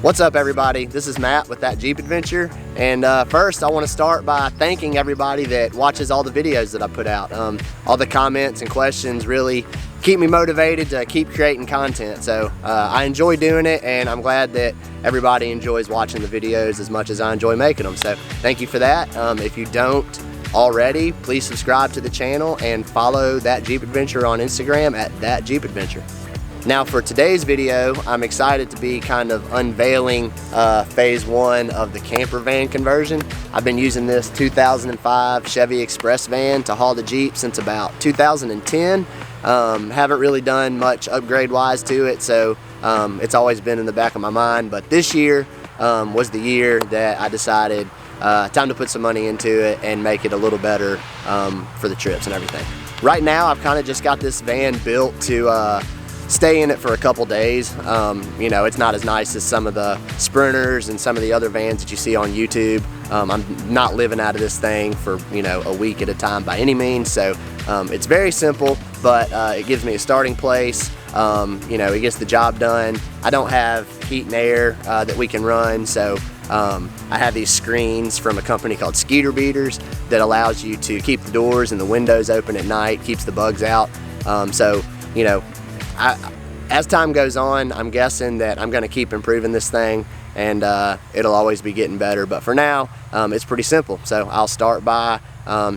What's up, everybody? This is Matt with That Jeep Adventure, and first I want to start by thanking everybody that watches all the videos that I put out. All the comments and questions really keep me motivated to keep creating content, so I enjoy doing it, and I'm glad that everybody enjoys watching the videos as much as I enjoy making them, so thank you for that. If you don't already, please subscribe to the channel and follow That Jeep Adventure on Instagram at That Jeep Adventure. Now for today's video, I'm excited to be kind of unveiling phase one of the camper van conversion. I've been using this 2005 Chevy Express van to haul the Jeep since about 2010. Haven't really done much upgrade wise to it, so it's always been in the back of my mind, but this year was the year that I decided time to put some money into it and make it a little better for the trips and everything. Right now I've kind of just got this van built to stay in it for a couple days. You know, it's not as nice as some of the Sprinters and some of the other vans that you see on YouTube. I'm not living out of this thing for, you know, a week at a time by any means, so it's very simple, but it gives me a starting place. You know, it gets the job done. I don't have heat and air that we can run, so I have these screens from a company called Skeeter Beaters that allows you to keep the doors and the windows open at night, keeps the bugs out. So, you know, as time goes on, I'm guessing that I'm going to keep improving this thing, and it'll always be getting better. But for now, it's pretty simple. So I'll start by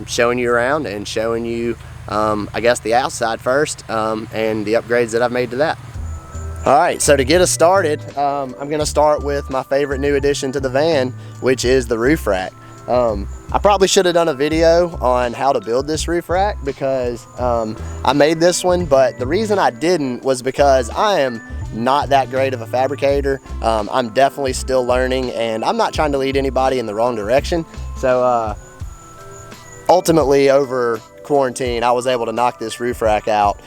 showing you around and showing you, I guess, the outside first and the upgrades that I've made to that. All right, so to get us started, I'm going to start with my favorite new addition to the van, which is the roof rack. I probably should have done a video on how to build this roof rack because I made this one, but the reason I didn't was because I am not that great of a fabricator. I'm definitely still learning, and I'm not trying to lead anybody in the wrong direction. So ultimately, over quarantine, I was able to knock this roof rack out.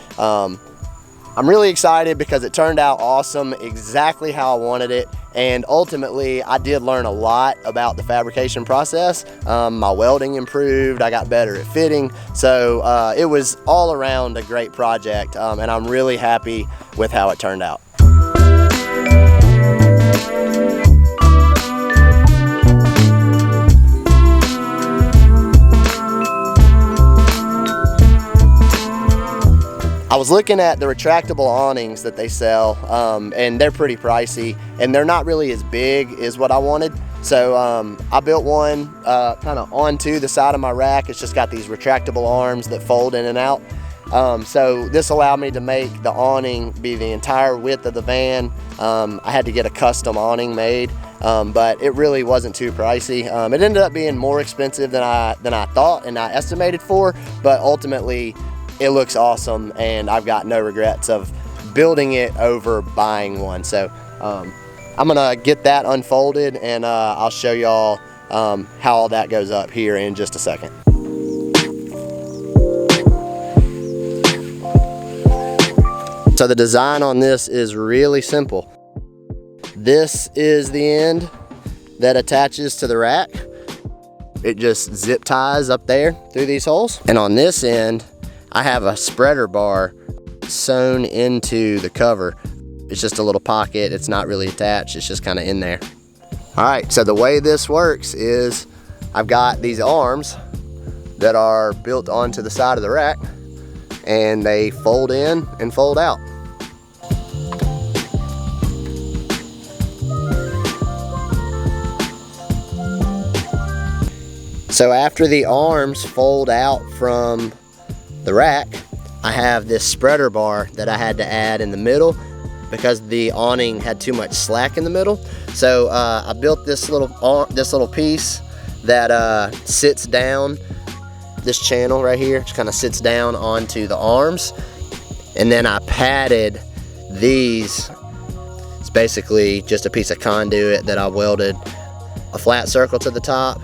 I'm really excited because it turned out awesome, exactly how I wanted it, and ultimately I did learn a lot about the fabrication process. My welding improved, I got better at fitting, so it was all around a great project, and I'm really happy with how it turned out. I was looking at the retractable awnings that they sell, and they're pretty pricey, and they're not really as big as what I wanted. So I built one kind of onto the side of my rack. It's just got these retractable arms that fold in and out. So this allowed me to make the awning be the entire width of the van. I had to get a custom awning made, but it really wasn't too pricey. It ended up being more expensive than I thought and I estimated for, but ultimately it looks awesome, and I've got no regrets of building it over buying one. So I'm gonna get that unfolded, and I'll show y'all how all that goes up here in just a second. So the design on this is really simple. This is the end that attaches to the rack. It just zip ties up there through these holes, and on this end I have a spreader bar sewn into the cover. It's just a little pocket. It's not really attached. It's just kind of in there. All right, so the way this works is I've got these arms that are built onto the side of the rack, and they fold in and fold out. So after the arms fold out from the rack, I have this spreader bar that I had to add in the middle because the awning had too much slack in the middle. So I built this little piece that sits down, this channel right here, just kind of sits down onto the arms, and then I padded these. It's basically just a piece of conduit that I welded a flat circle to the top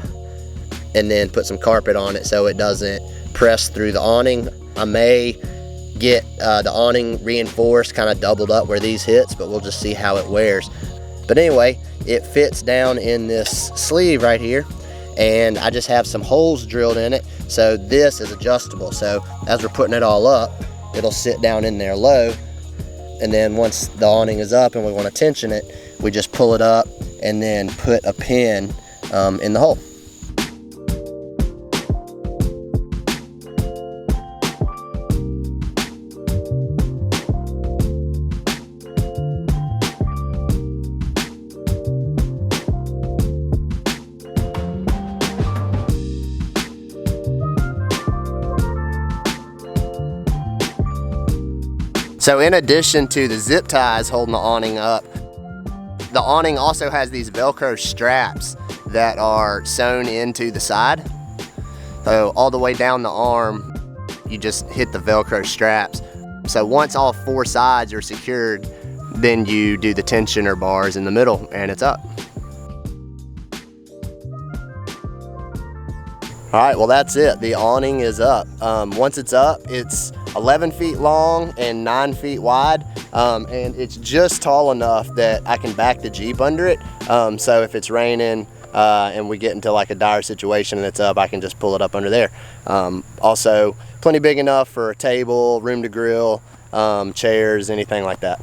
and then put some carpet on it so it doesn't press through the awning. I may get the awning reinforced, kind of doubled up where these hits, but we'll just see how it wears. But anyway, it fits down in this sleeve right here, and I just have some holes drilled in it, so this is adjustable. So as we're putting it all up, it'll sit down in there low, and then once the awning is up and we want to tension it, we just pull it up and then put a pin in the hole. So in addition to the zip ties holding the awning up, the awning also has these Velcro straps that are sewn into the side. So all the way down the arm, you just hit the Velcro straps. So once all 4 sides are secured, then you do the tensioner bars in the middle and it's up. All right, well that's it. The awning is up. Once it's up, it's 11 feet long and 9 feet wide, and it's just tall enough that I can back the Jeep under it. So if it's raining and we get into like a dire situation and it's up, I can just pull it up under there. Also, plenty big enough for a table, room to grill, chairs, anything like that.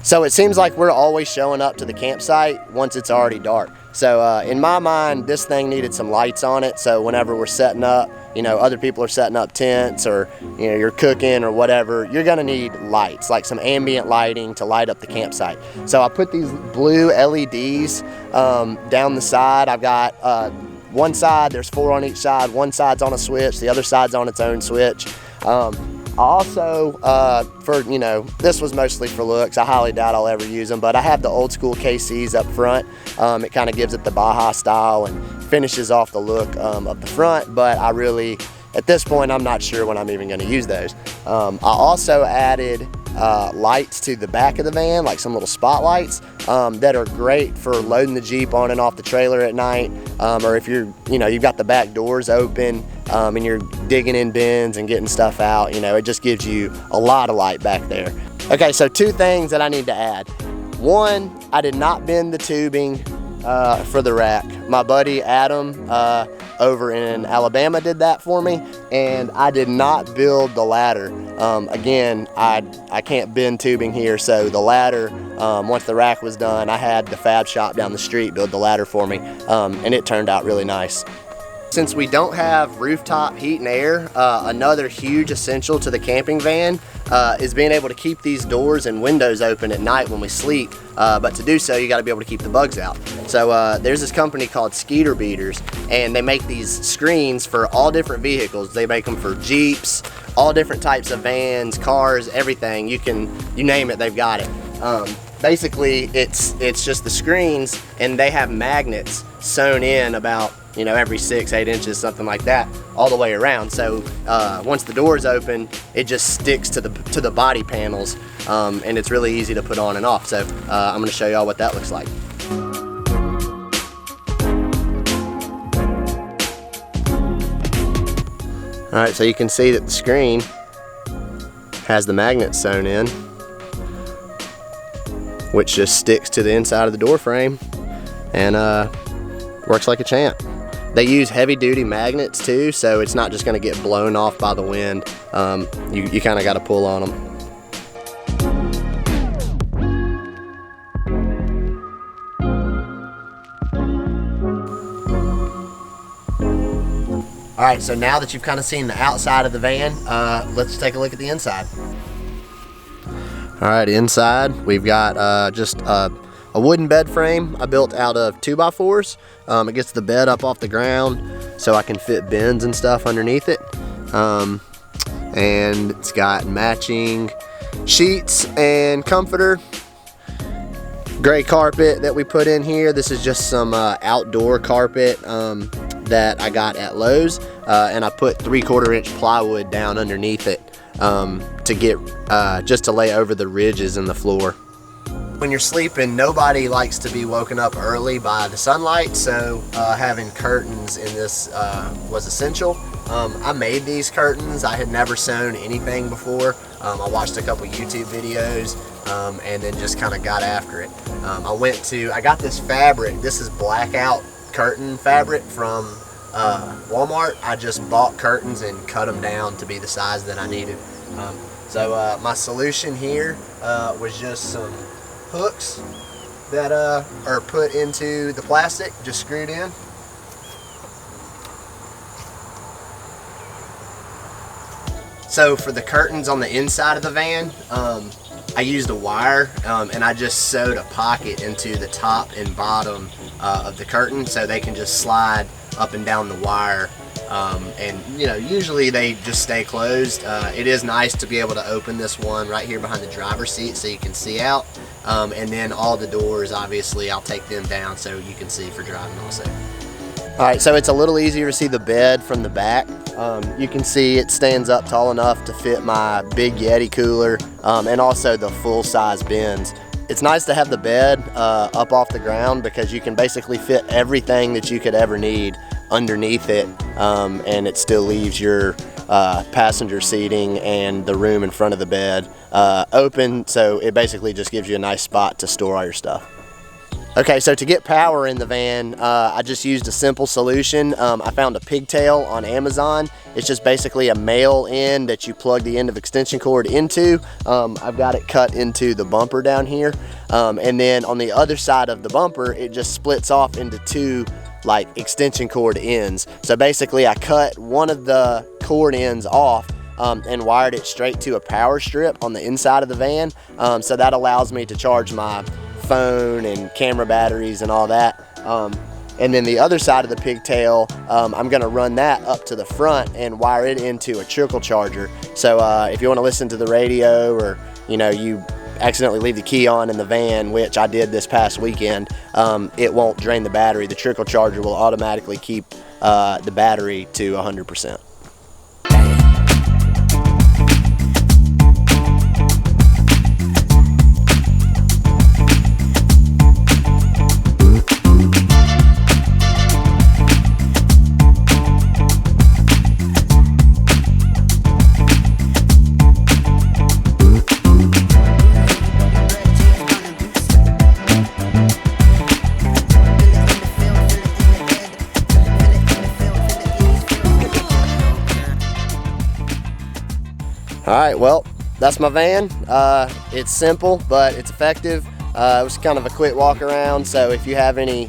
So it seems like we're always showing up to the campsite once it's already dark. So in my mind, this thing needed some lights on it. So whenever we're setting up, you know, other people are setting up tents or, you know, you're cooking or whatever, you're gonna need lights, like some ambient lighting to light up the campsite. So I put these blue LEDs down the side. I've got one side, there's 4 on each side. One side's on a switch, the other side's on its own switch. Also, for, you know, this was mostly for looks. I highly doubt I'll ever use them, but I have the old school KCs up front. It kind of gives it the Baja style and finishes off the look up the front, but I really, at this point, I'm not sure when I'm even going to use those. I also added lights to the back of the van, like some little spotlights that are great for loading the Jeep on and off the trailer at night, or if you're, you know, you've got the back doors open and you're digging in bins and getting stuff out, you know, it just gives you a lot of light back there. Okay, so 2 things that I need to add. One, I did not bend the tubing for the rack. My buddy Adam over in Alabama did that for me, and I did not build the ladder. Again, I can't bend tubing here, so the ladder, once the rack was done, I had the fab shop down the street build the ladder for me, and it turned out really nice. Since we don't have rooftop heat and air, another huge essential to the camping van is being able to keep these doors and windows open at night when we sleep, but to do so you got to be able to keep the bugs out. So there's this company called Skeeter Beaters, and they make these screens for all different vehicles. They make them for Jeeps, all different types of vans, cars, everything. You name it, they've got it. Basically it's just the screens, and they have magnets sewn in about, you know, every 6-8 inches, something like that, all the way around. So once the door is open, it just sticks to the body panels, and it's really easy to put on and off. So I'm going to show y'all what that looks like. All right, so you can see that the screen has the magnet sewn in, which just sticks to the inside of the door frame and works like a champ. They use heavy duty magnets too, so it's not just gonna get blown off by the wind. You kinda gotta pull on them. All right, so now that you've kind of seen the outside of the van, let's take a look at the inside. All right, inside we've got just a wooden bed frame I built out of 2x4s. It gets the bed up off the ground so I can fit bins and stuff underneath it. And it's got matching sheets and comforter. Gray carpet that we put in here. This is just some outdoor carpet that I got at Lowe's, and I put 3/4 inch plywood down underneath it to get just to lay over the ridges in the floor. When you're sleeping, nobody likes to be woken up early by the sunlight, so having curtains in this was essential. I made these curtains. I had never sewn anything before. I watched a couple YouTube videos and then just kind of got after it. I got this fabric. This is blackout curtain fabric from Walmart. I just bought curtains and cut them down to be the size that I needed. So my solution here was just some hooks that are put into the plastic, just screwed in. So for the curtains on the inside of the van, I used a wire and I just sewed a pocket into the top and bottom of the curtain so they can just slide up and down the wire. And you know, usually they just stay closed. It is nice to be able to open this one right here behind the driver's seat so you can see out. And then all the doors, obviously, I'll take them down so you can see for driving also. All right, so it's a little easier to see the bed from the back. You can see it stands up tall enough to fit my big Yeti cooler and also the full-size bins. It's nice to have the bed up off the ground because you can basically fit everything that you could ever need underneath it, and it still leaves your passenger seating and the room in front of the bed open, so it basically just gives you a nice spot to store all your stuff. Okay, so to get power in the van, I just used a simple solution. I found a pigtail on Amazon. It's just basically a male end that you plug the end of extension cord into. I've got it cut into the bumper down here. And then on the other side of the bumper, it just splits off into two like extension cord ends. So basically I cut one of the cord ends off and wired it straight to a power strip on the inside of the van. So that allows me to charge my phone and camera batteries and all that. And then the other side of the pigtail, I'm gonna run that up to the front and wire it into a trickle charger. So if you wanna listen to the radio, or you know, you accidentally leave the key on in the van, which I did this past weekend, it won't drain the battery. The trickle charger will automatically keep the battery to 100%. All right, well, that's my van. It's simple, but it's effective. It was kind of a quick walk around, so if you have any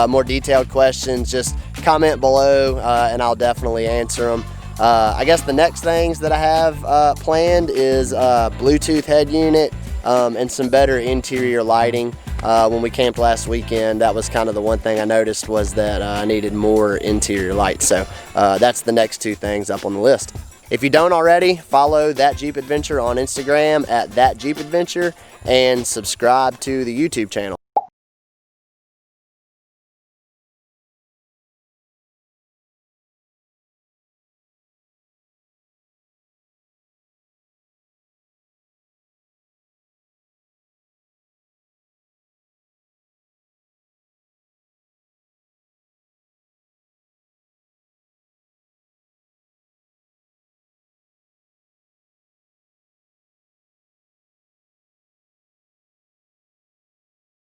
more detailed questions, just comment below and I'll definitely answer them. I guess the next things that I have planned is Bluetooth head unit and some better interior lighting. When we camped last weekend, that was kind of the one thing I noticed, was that I needed more interior lights. So that's the next two things up on the list. If you don't already, follow That Jeep Adventure on Instagram at That Jeep Adventure and subscribe to the YouTube channel.